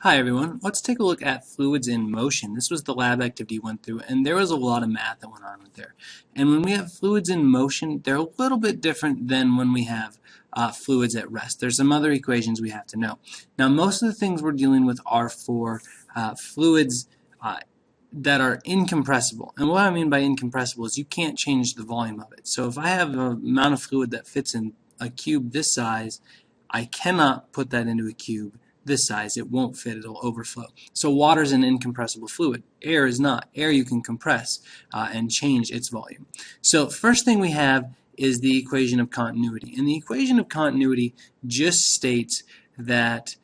Hi everyone, let's take a look at fluids in motion. This was the lab activity we went through, and there was a lot of math that went on with there. And when we have fluids in motion, they're a little bit different than when we have fluids at rest. There's some other equations we have to know. Now most of the things we're dealing with are for fluids that are incompressible. And what I mean by incompressible is you can't change the volume of it. So if I have an amount of fluid that fits in a cube this size, I cannot put that into a cube this size. It won't fit. It'll overflow. So water is an incompressible fluid. Air is not. Air you can compress and change its volume. So first thing we have is the equation of continuity. And the equation of continuity just states that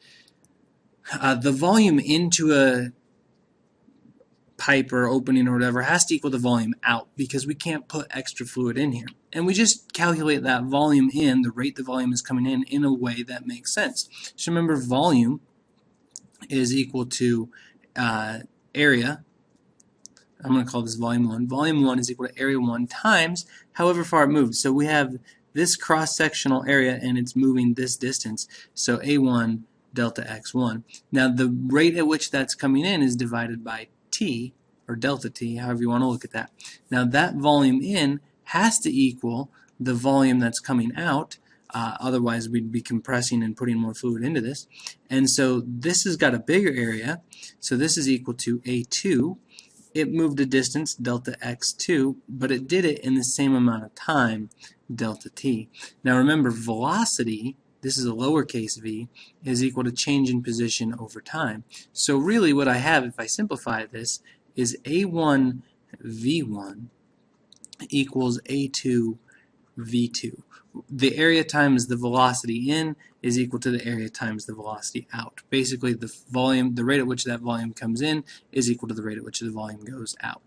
the volume into a pipe or opening or whatever has to equal the volume out because we can't put extra fluid in here. And we just calculate that volume in, the rate the volume is coming in a way that makes sense. So remember, volume is equal to area. I'm going to call this volume 1. Volume 1 is equal to area 1 times however far it moves. So we have this cross-sectional area and it's moving this distance. So A1 delta x1. Now the rate at which that's coming in is divided by T, or delta T, however you want to look at that. Now that volume in has to equal the volume that's coming out, otherwise we'd be compressing and putting more fluid into this. And so this has got a bigger area, so this is equal to A2. It moved a distance, delta x2, but it did it in the same amount of time, delta t. Now remember, velocity, this is a lowercase v, is equal to change in position over time. So really what I have, if I simplify this, is a1 v1 equals a2 v2. The area times the velocity in is equal to the area times the velocity out. Basically the volume, the rate at which that volume comes in is equal to the rate at which the volume goes out.